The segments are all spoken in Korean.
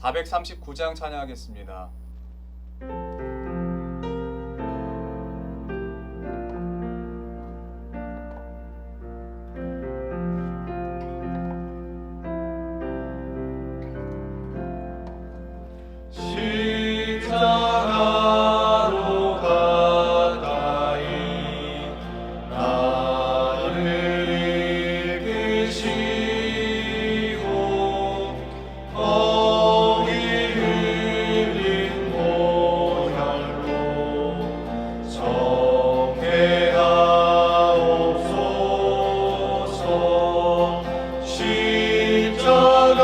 439장 찬양하겠습니다. 십자가로 가까이 나를 이끄시고 거기 흘린 보혈로 정죄하옵소서. 십자가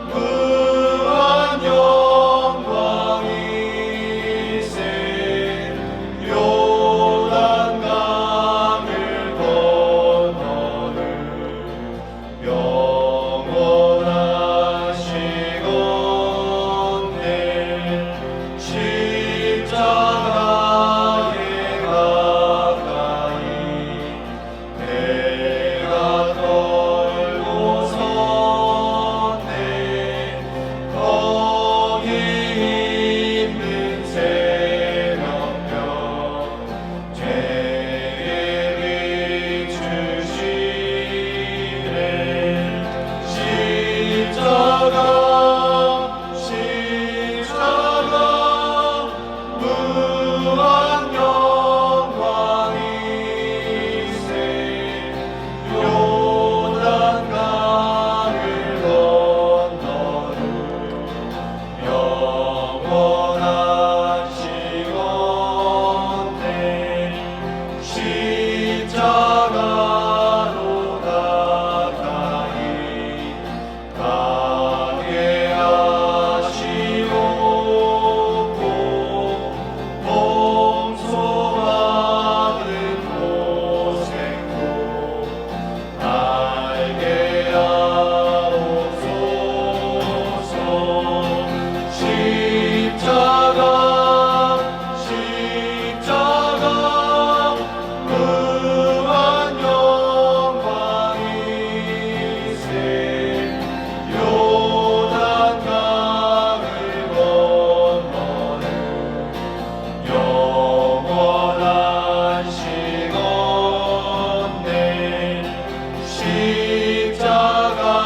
무한 영광이세. 요단강을 건너는 영원하시건대 십자가에 가까이 내가 떨고 섰네. 거기 있는 새벽별 죄를 비추시네. 십자가 무한 영광이세. 요단강을 건너는 영원하시건대 십자가로 가까이 가게 하시옵고 봉송하는 고생도 알게 하옵소서. 십자가 무한 영광이세. 요단강을 건너는 영원하시건대 십자가에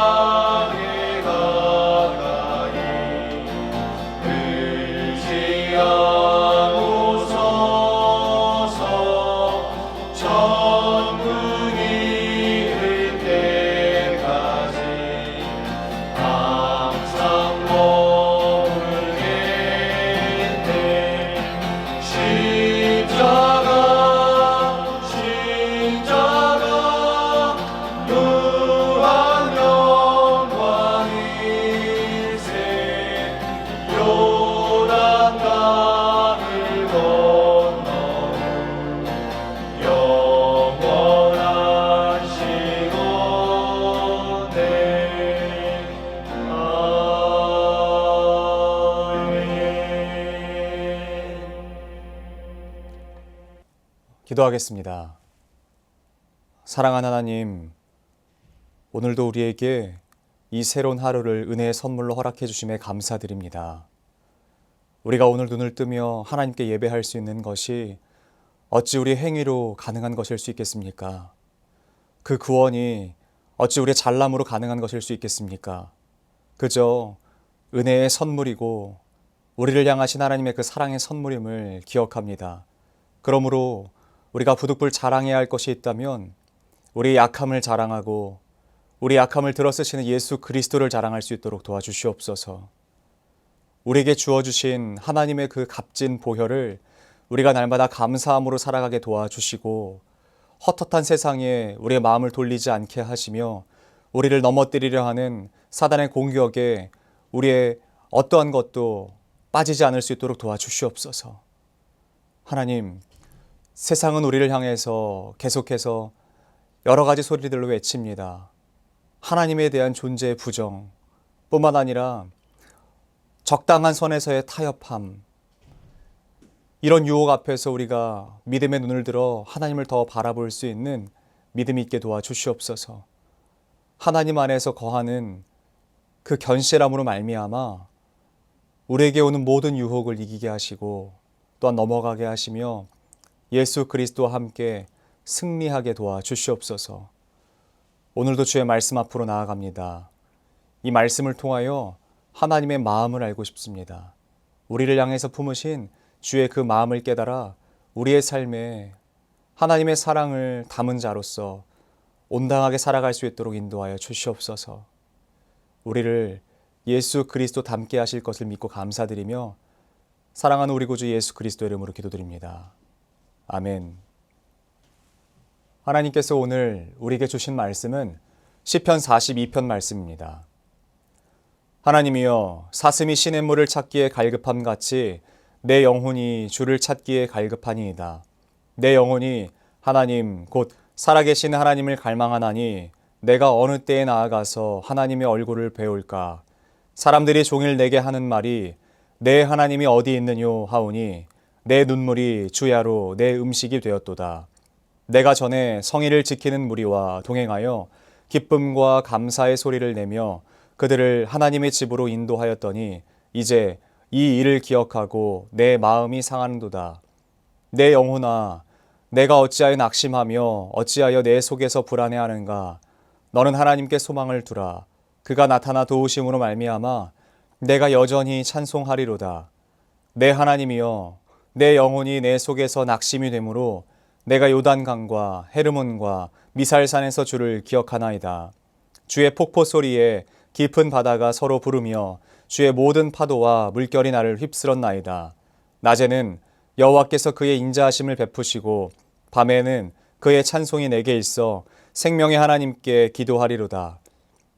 가까이 의지하옵소서. 천국이 이를 때까지 항상 머물겠네. 십자가 무한 영광이세. 요단강을 건너는 영원하시건대 아멘. 기도하겠습니다. 사랑하는 하나님, 오늘도 우리에게 이 새로운 하루를 은혜의 선물로 허락해 주심에 감사드립니다. 우리가 오늘 눈을 뜨며 하나님께 예배할 수 있는 것이 어찌 우리 행위로 가능한 것일 수 있겠습니까? 그 구원이 어찌 우리의 잘남으로 가능한 것일 수 있겠습니까? 그저 은혜의 선물이고 우리를 향하신 하나님의 그 사랑의 선물임을 기억합니다. 그러므로 우리가 부득불 자랑해야 할 것이 있다면 우리의 약함을 자랑하고 우리 약함을 들어쓰시는 예수 그리스도를 자랑할 수 있도록 도와주시옵소서. 우리에게 주어주신 하나님의 그 값진 보혈을 우리가 날마다 감사함으로 살아가게 도와주시고 헛헛한 세상에 우리의 마음을 돌리지 않게 하시며 우리를 넘어뜨리려 하는 사단의 공격에 우리의 어떠한 것도 빠지지 않을 수 있도록 도와주시옵소서. 하나님, 세상은 우리를 향해서 계속해서 여러 가지 소리들로 외칩니다. 하나님에 대한 존재의 부정 뿐만 아니라 적당한 선에서의 타협함, 이런 유혹 앞에서 우리가 믿음의 눈을 들어 하나님을 더 바라볼 수 있는 믿음이 있게 도와주시옵소서. 하나님 안에서 거하는 그 견실함으로 말미암아 우리에게 오는 모든 유혹을 이기게 하시고 또한 넘어가게 하시며 예수 그리스도와 함께 승리하게 도와 주시옵소서. 오늘도 주의 말씀 앞으로 나아갑니다. 이 말씀을 통하여 하나님의 마음을 알고 싶습니다. 우리를 향해서 품으신 주의 그 마음을 깨달아 우리의 삶에 하나님의 사랑을 담은 자로서 온당하게 살아갈 수 있도록 인도하여 주시옵소서. 우리를 예수 그리스도 닮게 하실 것을 믿고 감사드리며 사랑하는 우리 구주 예수 그리스도 이름으로 기도드립니다. 아멘. 하나님께서 오늘 우리에게 주신 말씀은 시편 42편 말씀입니다. 하나님이여, 사슴이 시냇물을 찾기에 갈급함 같이 내 영혼이 주를 찾기에 갈급하니이다. 내 영혼이 하나님 곧 살아계신 하나님을 갈망하나니 내가 어느 때에 나아가서 하나님의 얼굴을 배울까? 사람들이 종일 내게 하는 말이 내 하나님이 어디 있느뇨 하오니 내 눈물이 주야로 내 음식이 되었도다. 내가 전에 성의를 지키는 무리와 동행하여 기쁨과 감사의 소리를 내며 그들을 하나님의 집으로 인도하였더니 이제 이 일을 기억하고 내 마음이 상하는도다. 내 영혼아, 내가 어찌하여 낙심하며 어찌하여 내 속에서 불안해하는가? 너는 하나님께 소망을 두라. 그가 나타나 도우심으로 말미암아 내가 여전히 찬송하리로다. 내 하나님이여, 내 영혼이 내 속에서 낙심이 되므로 내가 요단강과 헤르몬과 미살산에서 주를 기억하나이다. 주의 폭포 소리에 깊은 바다가 서로 부르며 주의 모든 파도와 물결이 나를 휩쓸었나이다. 낮에는 여호와께서 그의 인자하심을 베푸시고 밤에는 그의 찬송이 내게 있어 생명의 하나님께 기도하리로다.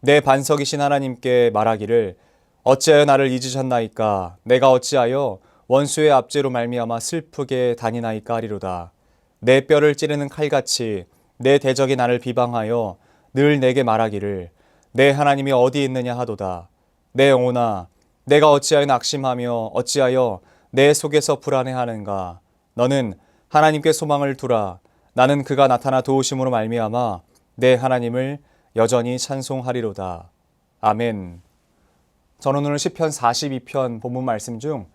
내 반석이신 하나님께 말하기를 어찌하여 나를 잊으셨나이까? 내가 어찌하여 원수의 압제로 말미암아 슬프게 다니나이까 하리로다. 내 뼈를 찌르는 칼같이 내 대적이 나를 비방하여 늘 내게 말하기를 내 하나님이 어디 있느냐 하도다. 내 영혼아, 내가 어찌하여 낙심하며 어찌하여 내 속에서 불안해하는가? 너는 하나님께 소망을 두라. 나는 그가 나타나 도우심으로 말미암아 내 하나님을 여전히 찬송하리로다. 아멘. 저는 오늘 시편 42편 본문 말씀 중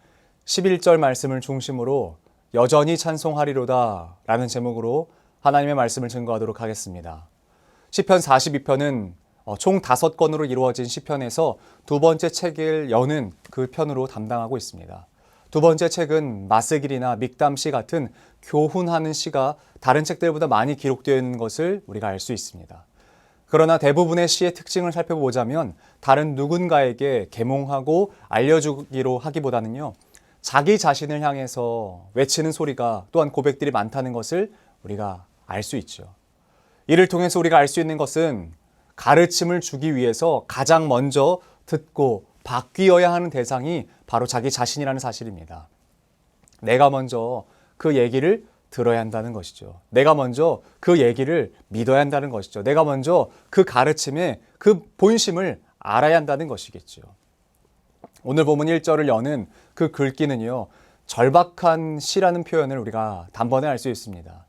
11절 말씀을 중심으로 여전히 찬송하리로다 라는 제목으로 하나님의 말씀을 증거하도록 하겠습니다. 시편 42편은 총 5권으로 이루어진 시편에서 두 번째 책을 여는 그 편으로 담당하고 있습니다. 두 번째 책은 마스길이나 믹담시 같은 교훈하는 시가 다른 책들보다 많이 기록되어 있는 것을 우리가 알 수 있습니다. 그러나 대부분의 시의 특징을 살펴보자면 다른 누군가에게 계몽하고 알려주기로 하기보다는요, 자기 자신을 향해서 외치는 소리가 또한 고백들이 많다는 것을 우리가 알 수 있죠. 이를 통해서 우리가 알 수 있는 것은 가르침을 주기 위해서 가장 먼저 듣고 바뀌어야 하는 대상이 바로 자기 자신이라는 사실입니다. 내가 먼저 그 얘기를 들어야 한다는 것이죠. 내가 먼저 그 얘기를 믿어야 한다는 것이죠. 내가 먼저 그 가르침의 그 본심을 알아야 한다는 것이겠죠. 오늘 본문 1절을 여는 그 글귀는요, 절박한 시라는 표현을 우리가 단번에 알 수 있습니다.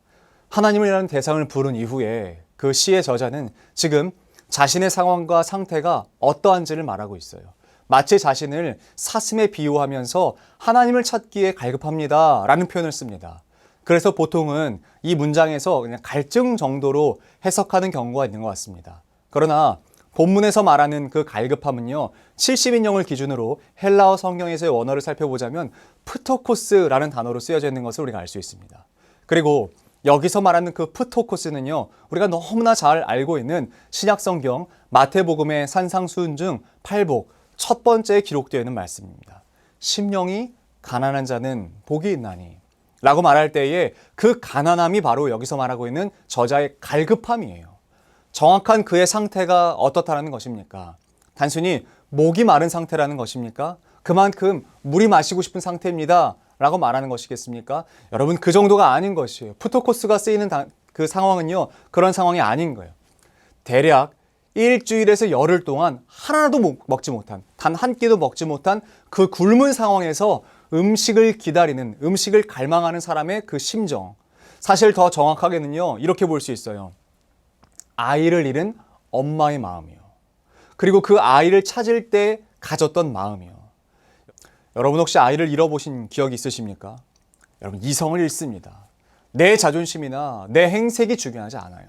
하나님이라는 대상을 부른 이후에 그 시의 저자는 지금 자신의 상황과 상태가 어떠한지를 말하고 있어요. 마치 자신을 사슴에 비유하면서 하나님을 찾기에 갈급합니다 라는 표현을 씁니다. 그래서 보통은 이 문장에서 그냥 갈증 정도로 해석하는 경우가 있는 것 같습니다. 그러나 본문에서 말하는 그 갈급함은요, 70인용을 기준으로 헬라어 성경에서의 원어를 살펴보자면 프토코스라는 단어로 쓰여져 있는 것을 우리가 알 수 있습니다. 그리고 여기서 말하는 그 프토코스는요, 우리가 너무나 잘 알고 있는 신약성경 마태복음의 산상수훈 중 8복 첫 번째에 기록되어 있는 말씀입니다. 심령이 가난한 자는 복이 있나니 라고 말할 때에 그 가난함이 바로 여기서 말하고 있는 저자의 갈급함이에요. 정확한 그의 상태가 어떻다는 것입니까? 단순히 목이 마른 상태라는 것입니까? 그만큼 물이 마시고 싶은 상태입니다 라고 말하는 것이겠습니까? 여러분, 그 정도가 아닌 것이에요. 프토코스가 쓰이는 그 상황은요, 그런 상황이 아닌 거예요. 대략 일주일에서 열흘 동안 하나도 먹지 못한, 단 한 끼도 먹지 못한 그 굶은 상황에서 음식을 기다리는, 음식을 갈망하는 사람의 그 심정. 사실 더 정확하게는요, 이렇게 볼 수 있어요. 아이를 잃은 엄마의 마음이요. 그리고 그 아이를 찾을 때 가졌던 마음이요. 여러분 혹시 아이를 잃어보신 기억이 있으십니까? 여러분 이성을 잃습니다. 내 자존심이나 내 행색이 중요하지 않아요.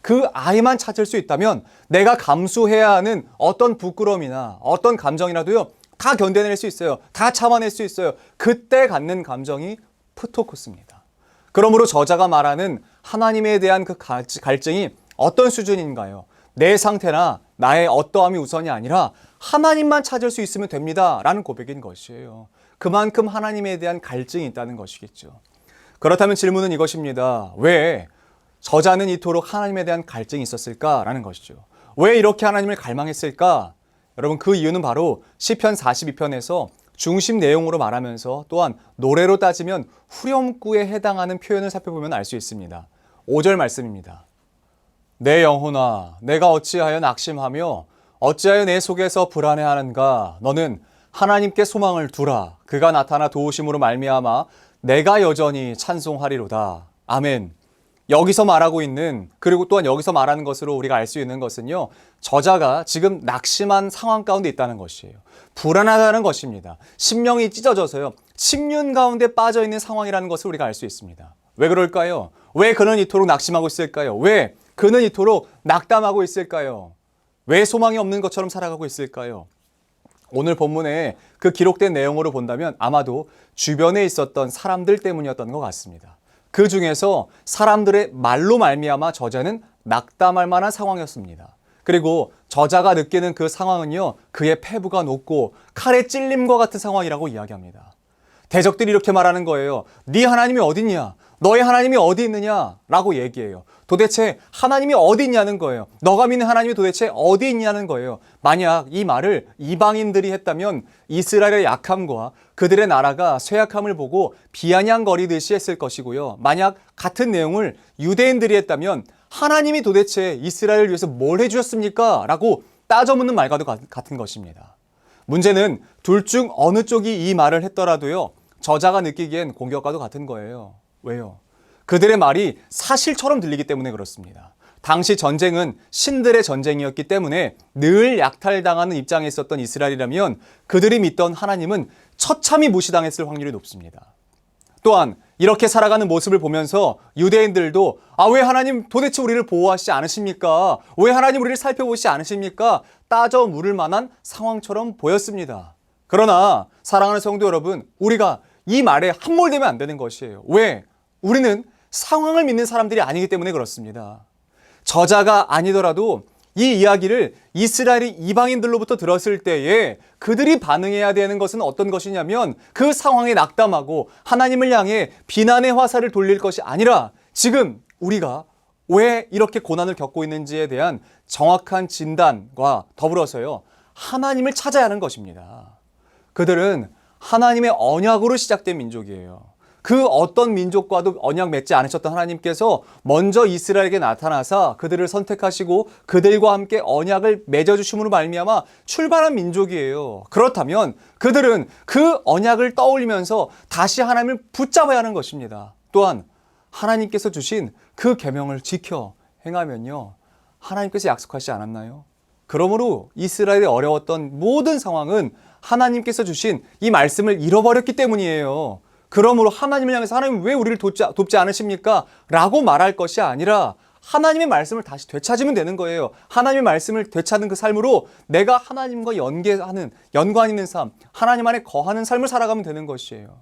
그 아이만 찾을 수 있다면 내가 감수해야 하는 어떤 부끄러움이나 어떤 감정이라도요, 다 견뎌낼 수 있어요. 다 참아낼 수 있어요. 그때 갖는 감정이 프토코스입니다. 그러므로 저자가 말하는 하나님에 대한 그 갈증이 어떤 수준인가요? 내 상태나 나의 어떠함이 우선이 아니라 하나님만 찾을 수 있으면 됩니다 라는 고백인 것이에요. 그만큼 하나님에 대한 갈증이 있다는 것이겠죠. 그렇다면 질문은 이것입니다. 왜 저자는 이토록 하나님에 대한 갈증이 있었을까라는 것이죠. 왜 이렇게 하나님을 갈망했을까? 여러분 그 이유는 바로 시편 42편에서 중심 내용으로 말하면서 또한 노래로 따지면 후렴구에 해당하는 표현을 살펴보면 알 수 있습니다. 5절 말씀입니다. 내 영혼아 내가 어찌하여 낙심하며 어찌하여 내 속에서 불안해하는가. 너는 하나님께 소망을 두라. 그가 나타나 도우심으로 말미암아 내가 여전히 찬송하리로다. 아멘. 여기서 말하고 있는, 그리고 또한 여기서 말하는 것으로 우리가 알 수 있는 것은요, 저자가 지금 낙심한 상황 가운데 있다는 것이에요. 불안하다는 것입니다. 심령이 찢어져서요, 침륜 가운데 빠져 있는 상황이라는 것을 우리가 알 수 있습니다. 왜 그럴까요? 왜 그는 이토록 낙심하고 있을까요? 왜 그는 이토록 낙담하고 있을까요? 왜 소망이 없는 것처럼 살아가고 있을까요? 오늘 본문에 그 기록된 내용으로 본다면 아마도 주변에 있었던 사람들 때문이었던 것 같습니다. 그 중에서 사람들의 말로 말미암아 저자는 낙담할 만한 상황이었습니다. 그리고 저자가 느끼는 그 상황은요, 그의 패부가 높고 칼에 찔림과 같은 상황이라고 이야기합니다. 대적들이 이렇게 말하는 거예요. 네 하나님이 어딨냐? 너의 하나님이 어디 있느냐? 라고 얘기해요. 도대체 하나님이 어디 있냐는 거예요. 너가 믿는 하나님이 도대체 어디 있냐는 거예요. 만약 이 말을 이방인들이 했다면 이스라엘의 약함과 그들의 나라가 쇠약함을 보고 비아냥거리듯이 했을 것이고요. 만약 같은 내용을 유대인들이 했다면 하나님이 도대체 이스라엘을 위해서 뭘 해주셨습니까? 라고 따져 묻는 말과도 같은 것입니다. 문제는 둘 중 어느 쪽이 이 말을 했더라도요, 저자가 느끼기엔 공격과도 같은 거예요. 왜요? 그들의 말이 사실처럼 들리기 때문에 그렇습니다. 당시 전쟁은 신들의 전쟁이었기 때문에 늘 약탈당하는 입장에 있었던 이스라엘이라면 그들이 믿던 하나님은 처참히 무시당했을 확률이 높습니다. 또한 이렇게 살아가는 모습을 보면서 유대인들도 왜 하나님 도대체 우리를 보호하시지 않으십니까? 왜 하나님 우리를 살펴보시지 않으십니까? 따져 물을 만한 상황처럼 보였습니다. 그러나 사랑하는 성도 여러분, 우리가 이 말에 함몰되면 안 되는 것이에요. 왜? 우리는 상황을 믿는 사람들이 아니기 때문에 그렇습니다. 저자가 아니더라도 이 이야기를 이스라엘이 이방인들로부터 들었을 때에 그들이 반응해야 되는 것은 어떤 것이냐면 그 상황에 낙담하고 하나님을 향해 비난의 화살을 돌릴 것이 아니라 지금 우리가 왜 이렇게 고난을 겪고 있는지에 대한 정확한 진단과 더불어서요, 하나님을 찾아야 하는 것입니다. 그들은 하나님의 언약으로 시작된 민족이에요. 그 어떤 민족과도 언약 맺지 않으셨던 하나님께서 먼저 이스라엘에게 나타나사 그들을 선택하시고 그들과 함께 언약을 맺어주심으로 말미암아 출발한 민족이에요. 그렇다면 그들은 그 언약을 떠올리면서 다시 하나님을 붙잡아야 하는 것입니다. 또한 하나님께서 주신 그 계명을 지켜 행하면요, 하나님께서 약속하시지 않았나요? 그러므로 이스라엘이 어려웠던 모든 상황은 하나님께서 주신 이 말씀을 잃어버렸기 때문이에요. 그러므로 하나님을 향해서 하나님 왜 우리를 돕지 않으십니까? 라고 말할 것이 아니라 하나님의 말씀을 다시 되찾으면 되는 거예요. 하나님의 말씀을 되찾는 그 삶으로 내가 하나님과 연관 있는 삶, 하나님 안에 거하는 삶을 살아가면 되는 것이에요.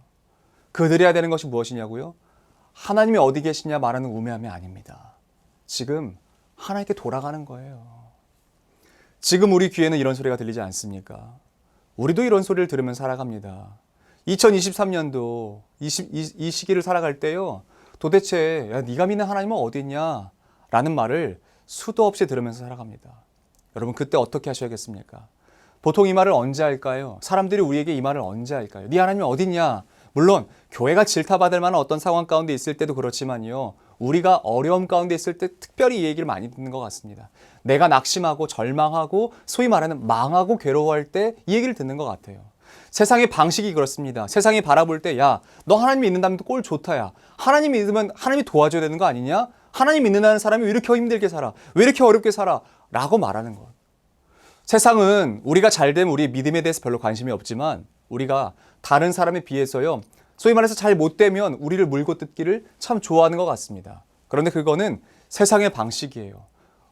그들이 해야 되는 것이 무엇이냐고요? 하나님이 어디 계시냐 말하는 우매함이 아닙니다. 지금 하나님께 돌아가는 거예요. 지금 우리 귀에는 이런 소리가 들리지 않습니까? 우리도 이런 소리를 들으면 살아갑니다. 2023년도 이 시기를 살아갈 때요, 도대체 네가 믿는 하나님은 어디 있냐? 라는 말을 수도 없이 들으면서 살아갑니다. 여러분 그때 어떻게 하셔야겠습니까? 보통 이 말을 언제 할까요? 사람들이 우리에게 이 말을 언제 할까요? 네 하나님이 어디 있냐? 물론 교회가 질타받을 만한 어떤 상황 가운데 있을 때도 그렇지만요, 우리가 어려움 가운데 있을 때 특별히 이 얘기를 많이 듣는 것 같습니다. 내가 낙심하고 절망하고 소위 말하는 망하고 괴로워할 때 이 얘기를 듣는 것 같아요. 세상의 방식이 그렇습니다. 세상이 바라볼 때 야, 너 하나님이 있는다면 꼴 좋다. 야, 하나님이 믿으면 하나님이 도와줘야 되는 거 아니냐? 하나님 믿는다는 사람이 왜 이렇게 힘들게 살아? 왜 이렇게 어렵게 살아? 라고 말하는 것. 세상은 우리가 잘 되면 우리의 믿음에 대해서 별로 관심이 없지만 우리가 다른 사람에 비해서요, 소위 말해서 잘 못 되면 우리를 물고 뜯기를 참 좋아하는 것 같습니다. 그런데 그거는 세상의 방식이에요.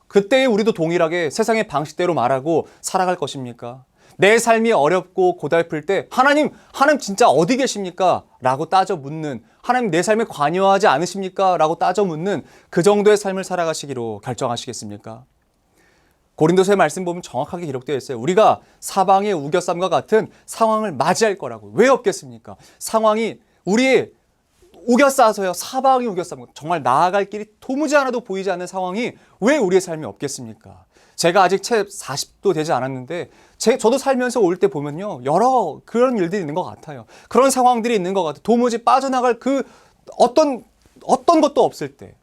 그때에 우리도 동일하게 세상의 방식대로 말하고 살아갈 것입니까? 내 삶이 어렵고 고달플 때 하나님 진짜 어디 계십니까? 라고 따져 묻는, 하나님 내 삶에 관여하지 않으십니까? 라고 따져 묻는 그 정도의 삶을 살아가시기로 결정하시겠습니까? 고린도서의 말씀 보면 정확하게 기록되어 있어요. 우리가 사방의 우겨쌈과 같은 상황을 맞이할 거라고. 왜 없겠습니까? 상황이 우리의 우겨싸서요. 사방이 우겨싸고 정말 나아갈 길이 도무지 않아도 보이지 않는 상황이 왜 우리의 삶이 없겠습니까? 제가 아직 채 40도 되지 않았는데 저도 살면서 올 때 보면요. 여러 그런 일들이 있는 것 같아요. 그런 상황들이 있는 것 같아요. 도무지 빠져나갈 그 어떤 것도 없을 때.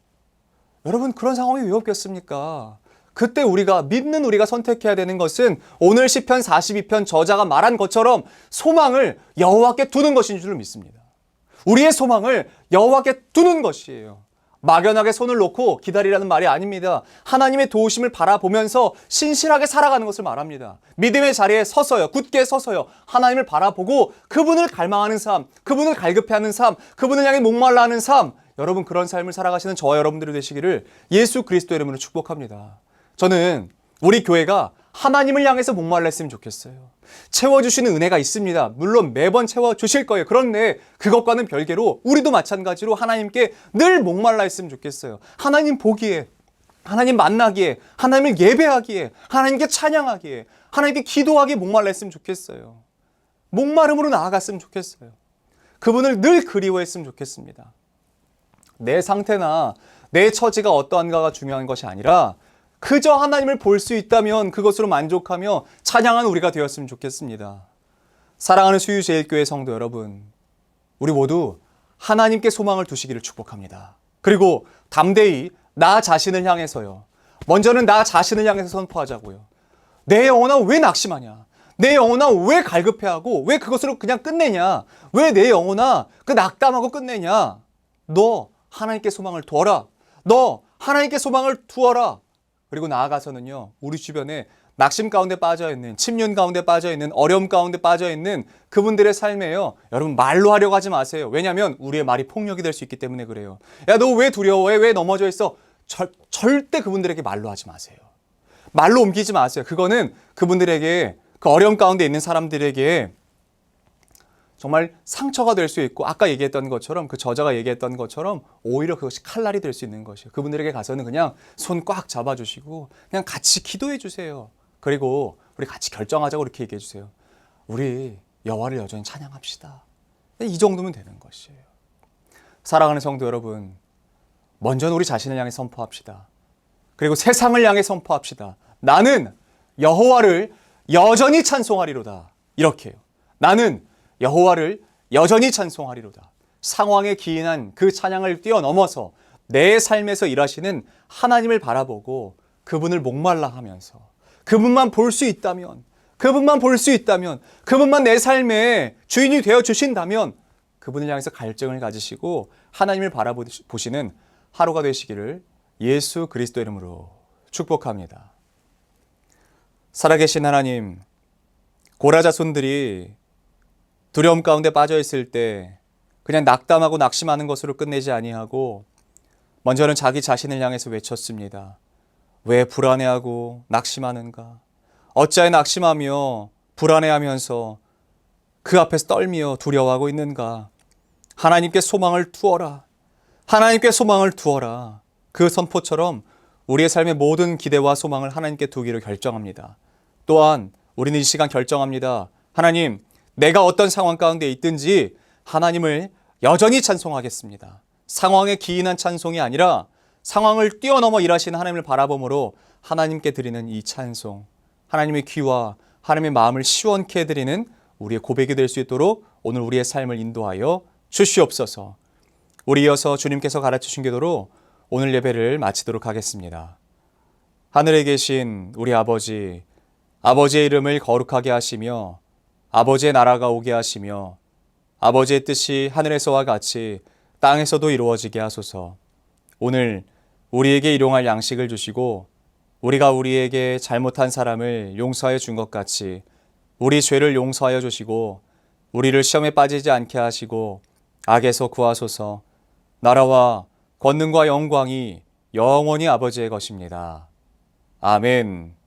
여러분 그런 상황이 왜 없겠습니까? 그때 믿는 우리가 선택해야 되는 것은 오늘 시편 42편 저자가 말한 것처럼 소망을 여호와께 두는 것인 줄 믿습니다. 우리의 소망을 여호와께 두는 것이에요. 막연하게 손을 놓고 기다리라는 말이 아닙니다. 하나님의 도우심을 바라보면서 신실하게 살아가는 것을 말합니다. 믿음의 자리에 서서요, 굳게 서서요, 하나님을 바라보고 그분을 갈망하는 삶, 그분을 갈급해하는 삶, 그분을 향해 목말라 하는 삶, 여러분 그런 삶을 살아가시는 저와 여러분들이 되시기를 예수 그리스도의 이름으로 축복합니다. 저는 우리 교회가 하나님을 향해서 목말라 했으면 좋겠어요. 채워주시는 은혜가 있습니다. 물론 매번 채워주실 거예요. 그런데 그것과는 별개로 우리도 마찬가지로 하나님께 늘 목말라 했으면 좋겠어요. 하나님 보기에, 하나님 만나기에, 하나님을 예배하기에, 하나님께 찬양하기에, 하나님께 기도하기에 목말라 했으면 좋겠어요. 목마름으로 나아갔으면 좋겠어요. 그분을 늘 그리워했으면 좋겠습니다. 내 상태나 내 처지가 어떠한가가 중요한 것이 아니라 그저 하나님을 볼 수 있다면 그것으로 만족하며 찬양하는 우리가 되었으면 좋겠습니다. 사랑하는 수유제일교회 성도 여러분, 우리 모두 하나님께 소망을 두시기를 축복합니다. 그리고 담대히 나 자신을 향해서요. 먼저는 나 자신을 향해서 선포하자고요. 내 영혼아 왜 낙심하냐? 내 영혼아 왜 갈급해하고 왜 그것으로 그냥 끝내냐? 왜 내 영혼아 그 낙담하고 끝내냐? 너 하나님께 소망을 두어라. 너 하나님께 소망을 두어라. 그리고 나아가서는요, 우리 주변에 낙심 가운데 빠져있는, 침륜 가운데 빠져있는, 어려움 가운데 빠져있는 그분들의 삶에요, 여러분 말로 하려고 하지 마세요. 왜냐하면 우리의 말이 폭력이 될 수 있기 때문에 그래요. 야, 너 왜 두려워해? 왜 넘어져 있어? 절대 그분들에게 말로 하지 마세요. 말로 옮기지 마세요. 그거는 그분들에게, 그 어려움 가운데 있는 사람들에게 정말 상처가 될 수 있고, 아까 얘기했던 것처럼, 그 저자가 얘기했던 것처럼 오히려 그것이 칼날이 될 수 있는 것이에요. 그분들에게 가서는 그냥 손 꽉 잡아주시고 그냥 같이 기도해 주세요. 그리고 우리 같이 결정하자고 이렇게 얘기해 주세요. 우리 여호와를 여전히 찬양합시다. 이 정도면 되는 것이에요. 사랑하는 성도 여러분, 먼저는 우리 자신을 향해 선포합시다. 그리고 세상을 향해 선포합시다. 나는 여호와를 여전히 찬송하리로다. 이렇게요. 나는 여호와를 여전히 찬송하리로다. 상황에 기인한 그 찬양을 뛰어넘어서 내 삶에서 일하시는 하나님을 바라보고 그분을 목말라 하면서 그분만 볼 수 있다면, 그분만 볼 수 있다면, 그분만 내 삶의 주인이 되어 주신다면 그분을 향해서 갈증을 가지시고 하나님을 바라보시는 하루가 되시기를 예수 그리스도 이름으로 축복합니다. 살아계신 하나님, 고라 자손들이 두려움 가운데 빠져 있을 때 그냥 낙담하고 낙심하는 것으로 끝내지 아니하고 먼저는 자기 자신을 향해서 외쳤습니다. 왜 불안해하고 낙심하는가? 어찌하여 낙심하며 불안해하면서 그 앞에서 떨며 두려워하고 있는가? 하나님께 소망을 두어라. 하나님께 소망을 두어라. 그 선포처럼 우리의 삶의 모든 기대와 소망을 하나님께 두기로 결정합니다. 또한 우리는 이 시간 결정합니다. 하나님, 내가 어떤 상황 가운데 있든지 하나님을 여전히 찬송하겠습니다. 상황에 기인한 찬송이 아니라 상황을 뛰어넘어 일하시는 하나님을 바라봄으로 하나님께 드리는 이 찬송, 하나님의 귀와 하나님의 마음을 시원케 해드리는 우리의 고백이 될 수 있도록 오늘 우리의 삶을 인도하여 주시옵소서. 우리 이어서 주님께서 가르치신 기도로 오늘 예배를 마치도록 하겠습니다. 하늘에 계신 우리 아버지, 아버지의 이름을 거룩하게 하시며 아버지의 나라가 오게 하시며 아버지의 뜻이 하늘에서와 같이 땅에서도 이루어지게 하소서. 오늘 우리에게 일용할 양식을 주시고 우리가 우리에게 잘못한 사람을 용서하여 준 것 같이 우리 죄를 용서하여 주시고 우리를 시험에 빠지지 않게 하시고 악에서 구하소서. 나라와 권능과 영광이 영원히 아버지의 것입니다. 아멘.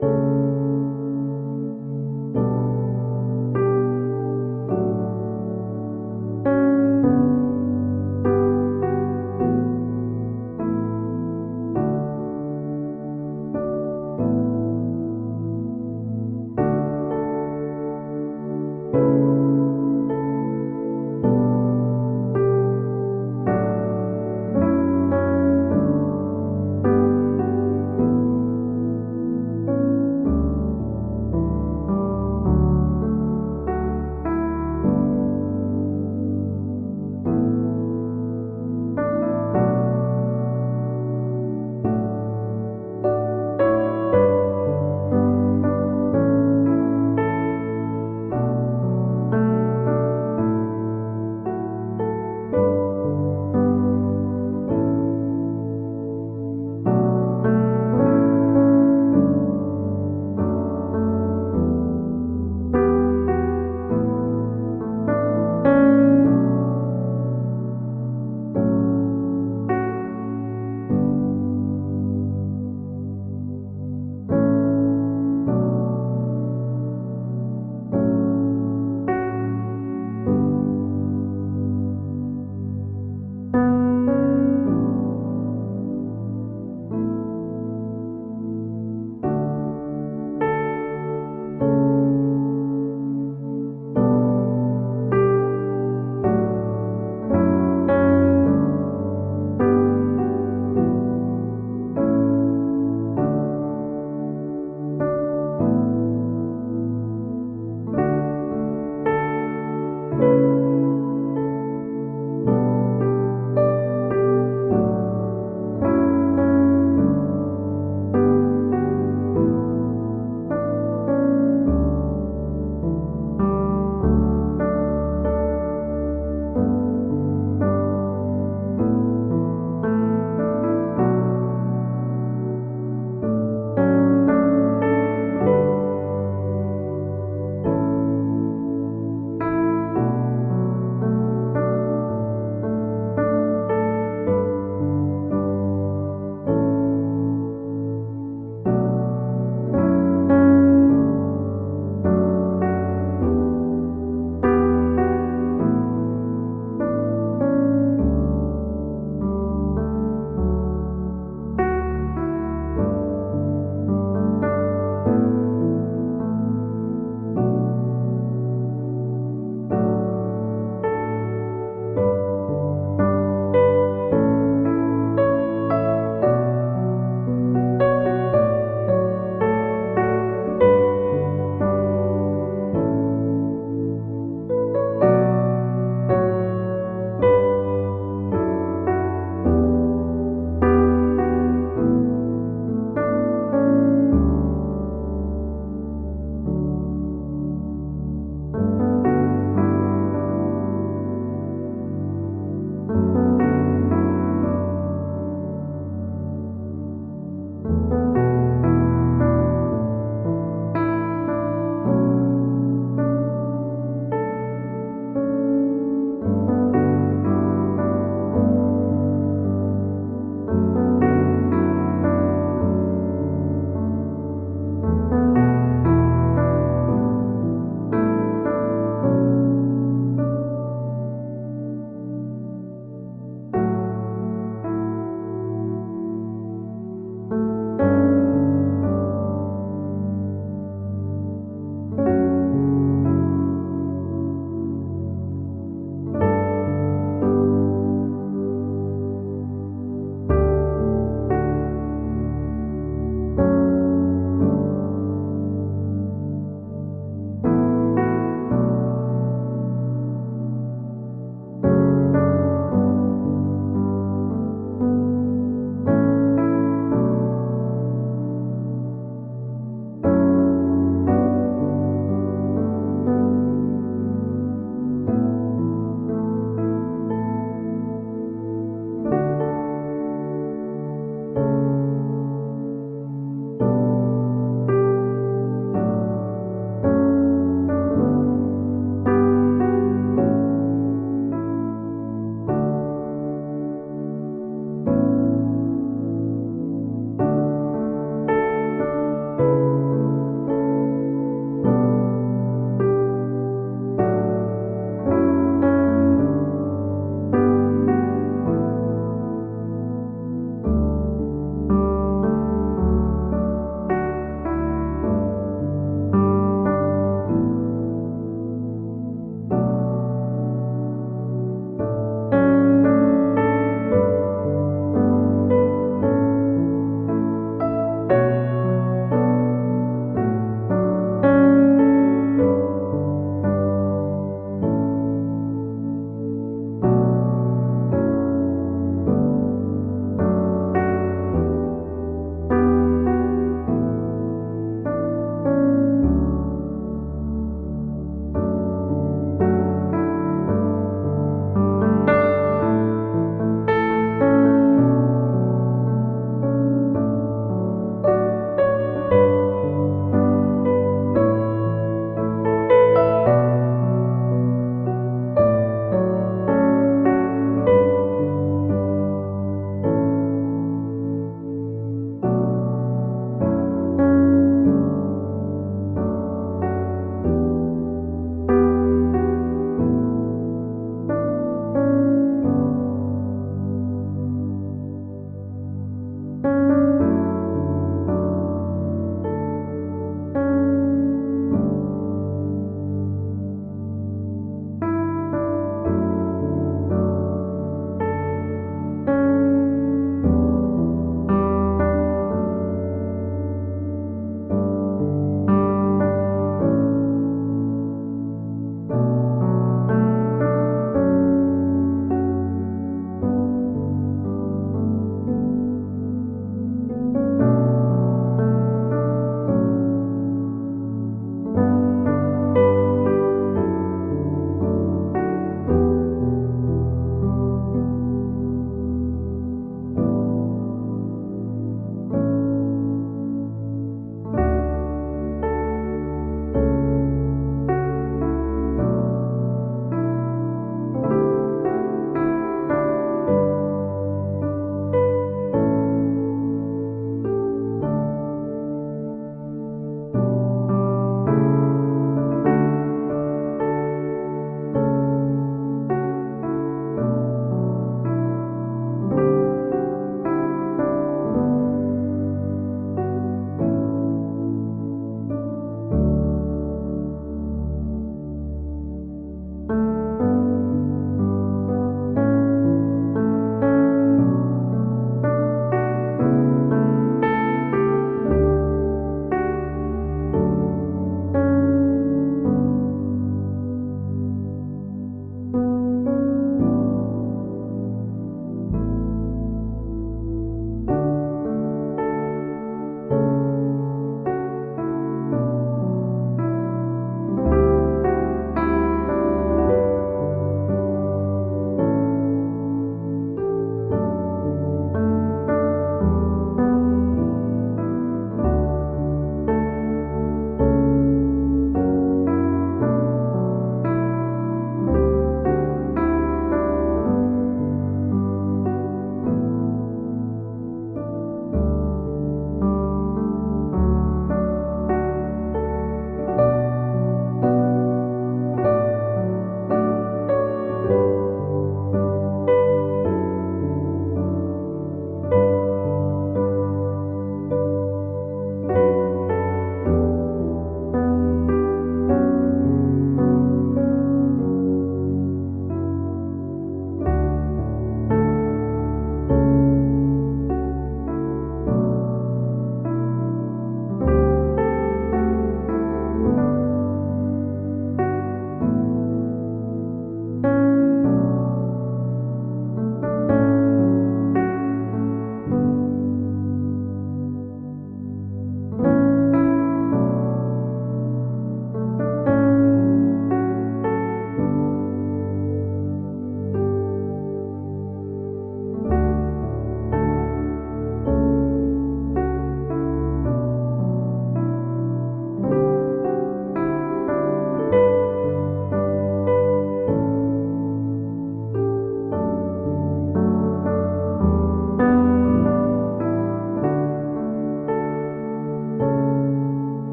주